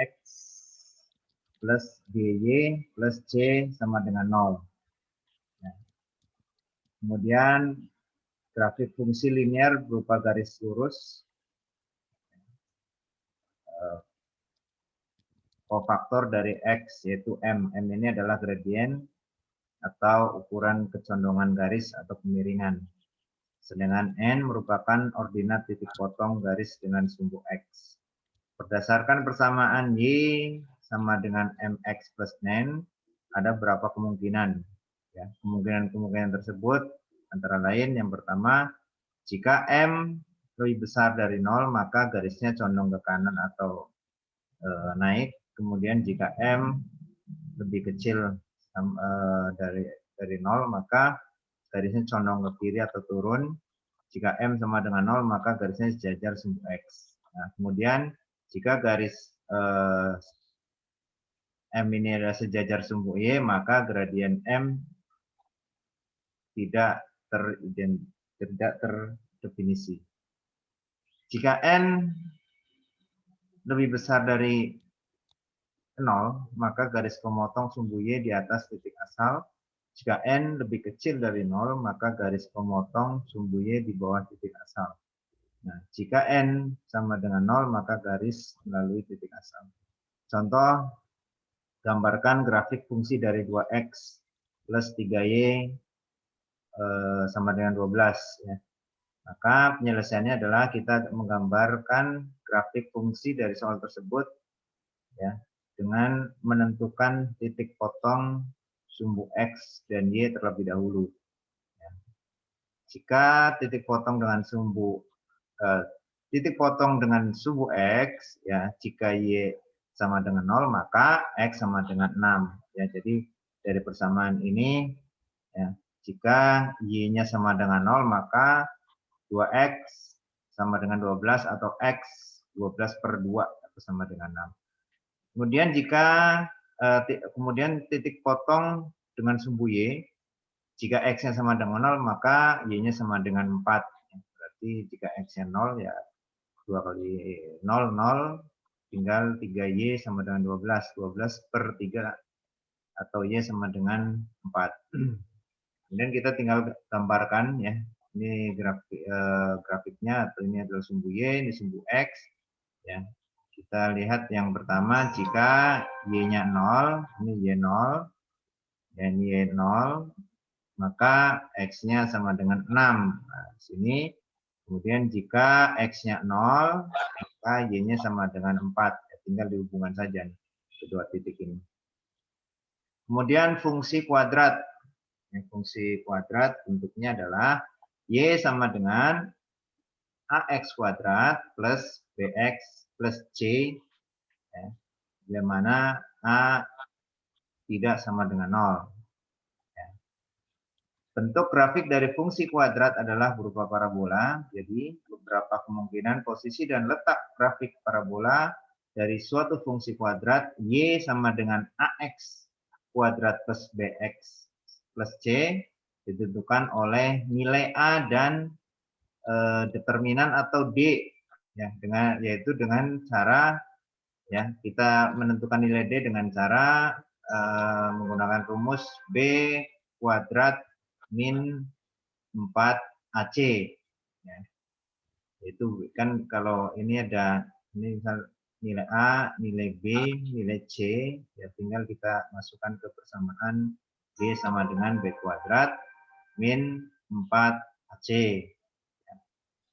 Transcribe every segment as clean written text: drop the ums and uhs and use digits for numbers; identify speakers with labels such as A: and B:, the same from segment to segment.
A: X plus GY plus C sama dengan 0. Ya. Kemudian grafik fungsi linear berupa garis lurus. Kofaktor dari X yaitu M. M ini adalah gradien atau ukuran kecondongan garis atau kemiringan. Sedangkan N merupakan ordinat titik potong garis dengan sumbu X. Berdasarkan persamaan Y sama dengan MX plus N, ada berapa kemungkinan? Ya, kemungkinan-kemungkinan tersebut antara lain yang pertama, jika M lebih besar dari 0, maka garisnya condong ke kanan atau naik. Kemudian jika M lebih kecil dari 0, maka garisnya condong ke kiri atau turun. Jika M sama dengan 0, maka garisnya sejajar sumbu X. Nah, kemudian jika garis M ini adalah sejajar sumbu Y, maka gradien M tidak terdefinisi. Jika N lebih besar dari 0, maka garis pemotong sumbu Y di atas titik asal. Jika N lebih kecil dari 0, maka garis pemotong sumbu Y di bawah titik asal. Nah, jika N sama dengan 0, maka garis melalui titik asal. Contoh, gambarkan grafik fungsi dari 2X plus 3Y sama dengan 12. Ya. Maka penyelesaiannya adalah kita menggambarkan grafik fungsi dari soal tersebut ya, dengan menentukan titik potong sumbu X dan Y terlebih dahulu. Ya. Jika titik potong dengan sumbu X, ya, jika Y sama dengan 0, maka X sama dengan 6. Ya, jadi dari persamaan ini, ya, jika Y-nya sama dengan 0, maka 2X sama dengan 12 atau X 12 per 2 atau sama dengan 6. Kemudian jika kemudian titik potong dengan sumbu Y, jika X-nya sama dengan 0, maka Y-nya sama dengan 4. Berarti jika X-nya 0, ya 2 kali 0, 0, tinggal 3Y sama dengan 12. 12 per 3 atau Y sama dengan 4. Kemudian kita tinggal gambarkan ya. Ini grafiknya, atau ini adalah sumbu Y, ini sumbu X. Ya. Kita lihat yang pertama, jika Y-nya 0, ini Y0, dan Y0, maka X-nya sama dengan 6. Nah, di sini. Kemudian jika X-nya 0, maka Y-nya sama dengan 4. Ya, tinggal dihubungkan saja nih, kedua titik ini. Kemudian fungsi kuadrat. Fungsi kuadrat bentuknya adalah Y sama dengan AX kuadrat plus BX plus C, ya, di mana A tidak sama dengan 0. Ya. Bentuk grafik dari fungsi kuadrat adalah berupa parabola, jadi beberapa kemungkinan posisi dan letak grafik parabola dari suatu fungsi kuadrat Y sama dengan AX kuadrat plus BX plus C ditentukan oleh nilai A dan determinan atau D, ya, yaitu dengan cara ya kita menentukan nilai D dengan cara menggunakan rumus B kuadrat min 4AC. Ya. Itu kan kalau ini ada ini misal nilai A, nilai B, nilai C, ya tinggal kita masukkan ke persamaan B sama dengan B kuadrat min 4AC.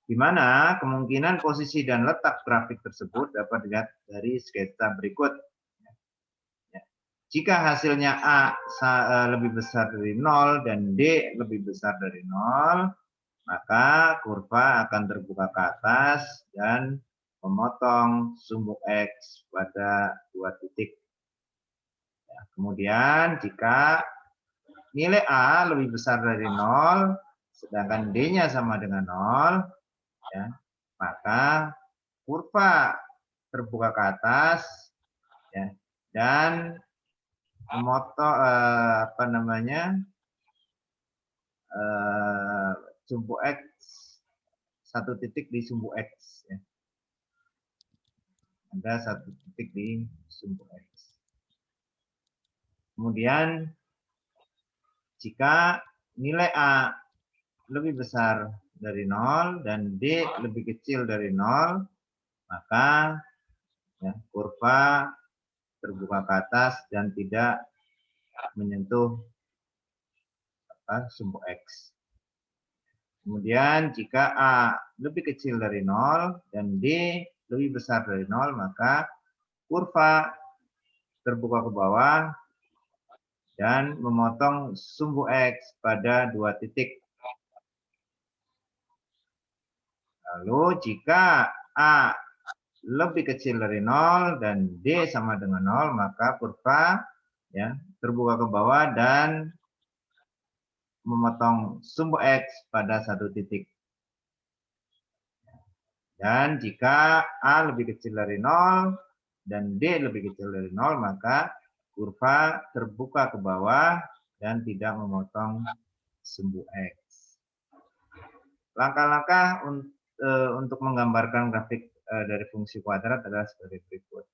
A: Di mana kemungkinan posisi dan letak grafik tersebut dapat dilihat dari sketsa berikut. Jika hasilnya A lebih besar dari 0 dan D lebih besar dari 0, maka kurva akan terbuka ke atas dan memotong sumbu X pada 2 titik. Ya, kemudian jika nilai A lebih besar dari 0, sedangkan D-nya sama dengan 0, ya, maka kurva terbuka ke atas, ya, dan memotong sumbu X, satu titik di sumbu X. Ya. ada satu titik di sumbu X. Kemudian jika nilai A lebih besar dari 0 dan D lebih kecil dari 0, maka ya, kurva terbuka ke atas dan tidak menyentuh sumbu X. Kemudian jika A lebih kecil dari 0 dan D lebih besar dari 0, maka kurva terbuka ke bawah dan memotong sumbu X pada 2 titik. Lalu jika A lebih kecil dari 0 dan D sama dengan 0, maka kurva ya terbuka ke bawah dan memotong sumbu X pada 1 titik. Dan jika A lebih kecil dari 0 dan D lebih kecil dari 0, maka kurva terbuka ke bawah dan tidak memotong sumbu X. Langkah-langkah untuk menggambarkan grafik dari fungsi kuadrat adalah sebagai berikut.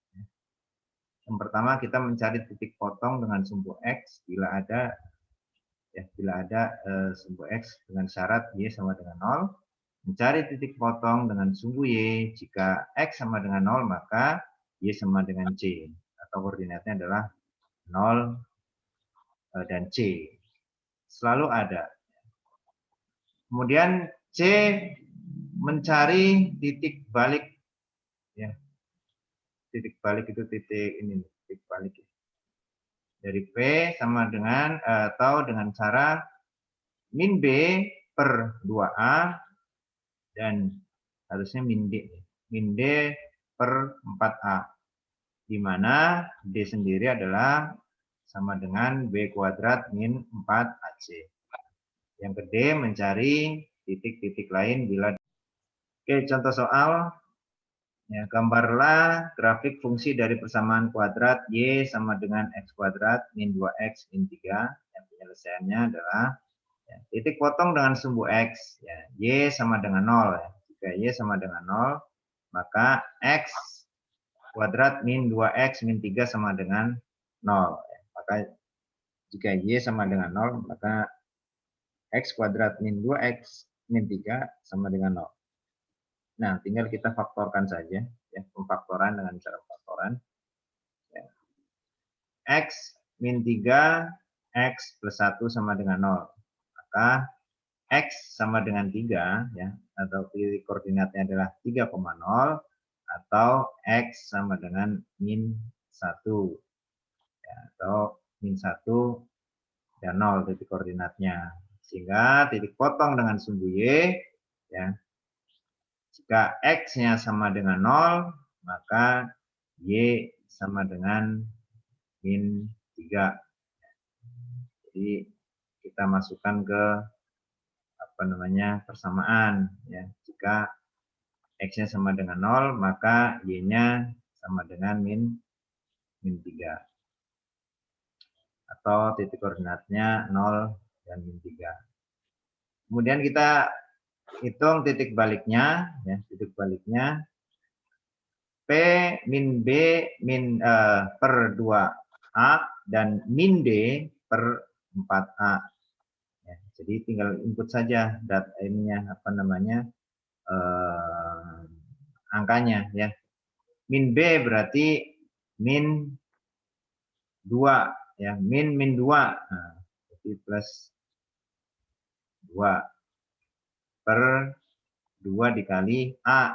A: Yang pertama, kita mencari titik potong dengan sumbu X bila ada sumbu X dengan syarat Y sama dengan 0. Mencari titik potong dengan sumbu Y jika X sama dengan 0, maka Y sama dengan C, atau koordinatnya adalah 0 dan C. Selalu ada. Kemudian C mencari titik balik. Ya. Titik balik itu titik ini, titik balik. Dari P sama dengan atau dengan cara min B per 2A dan harusnya min D per 4A, di mana D sendiri adalah sama dengan B kuadrat min 4AC. Yang kedua, mencari titik-titik lain bila. Oke, contoh soal. Ya, gambarlah grafik fungsi dari persamaan kuadrat Y sama dengan X kuadrat min 2X min 3. Yang penyelesaiannya adalah ya, titik potong dengan sumbu X. Ya, Y sama dengan 0. Ya. Jika Y sama dengan 0, maka X kuadrat min 2X min 3 sama dengan 0. Ya. Maka jika Y sama dengan 0, maka X kuadrat min 2X min 3 sama dengan 0. Nah, tinggal kita faktorkan saja, ya, pemfaktoran dengan cara faktoran. Ya. X min 3, X plus 1 sama dengan 0. Maka X sama dengan 3, ya, atau titik koordinatnya adalah 3,0, atau X sama dengan min 1, ya, atau min 1 dan 0 titik koordinatnya. Sehingga titik potong dengan sumbu Y, ya, jika X-nya sama dengan 0, maka Y sama dengan min 3. Jadi kita masukkan ke persamaan. Ya. Jika X-nya sama dengan 0, maka Y-nya sama dengan min 3. Atau titik koordinatnya 0 dan min 3. Kemudian kita hitung titik baliknya, ya, titik baliknya P min B min per 2A dan min D per 4A. Ya, jadi tinggal input saja data ininya angkanya, ya. Min B berarti min 2, ya, min 2. Nah, jadi plus 2 per 2 dikali A.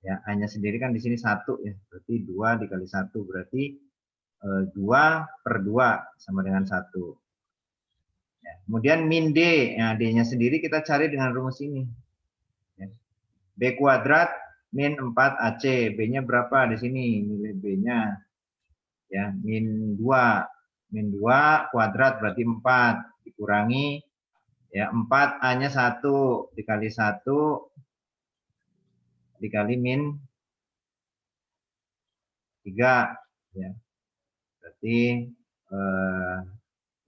A: Ya, A-nya sendiri kan di sini 1, ya. Berarti 2 dikali 1 berarti 2 per 2 sama dengan 1. Ya. Kemudian min D, ya, D-nya sendiri kita cari dengan rumus ini. Ya. B kuadrat min 4AC, B-nya berapa di sini? Nilai B-nya ya min 2. Min 2 kuadrat berarti 4 dikurangi ya 4 A-nya 1 dikali 1 dikali min 3 ya. Berarti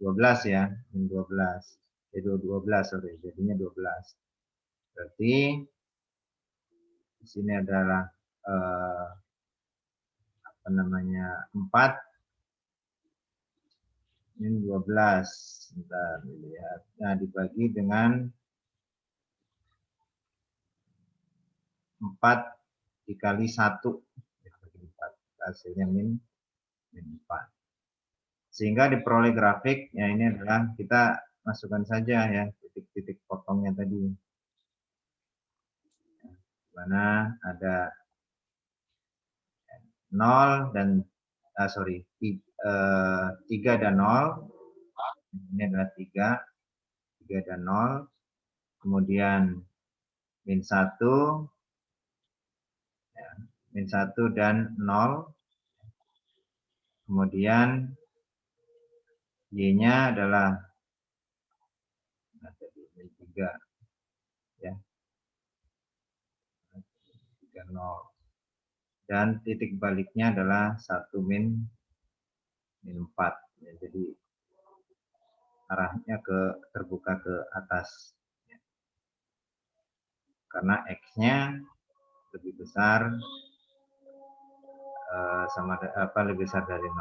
A: 12 ya, min 12. Jadi 12 sorry, jadinya 12. Berarti di sini adalah 4 min 12. Bentar, lihat. Nah, dibagi dengan 4 dikali 1. Hasilnya min 4. Sehingga diperoleh grafik, ya ini adalah kita masukkan saja ya titik-titik potongnya tadi. Di mana ada 0 dan 3 dan 0. Ini adalah 3 dan 0. Kemudian min 1, ya, min 1 dan 0. Kemudian Y-nya adalah min 3, ya, 3, 0. Dan titik baliknya adalah 1 min 4. Ya, jadi arahnya terbuka ke atas. Ya. Karena X-nya lebih besar lebih besar dari 0.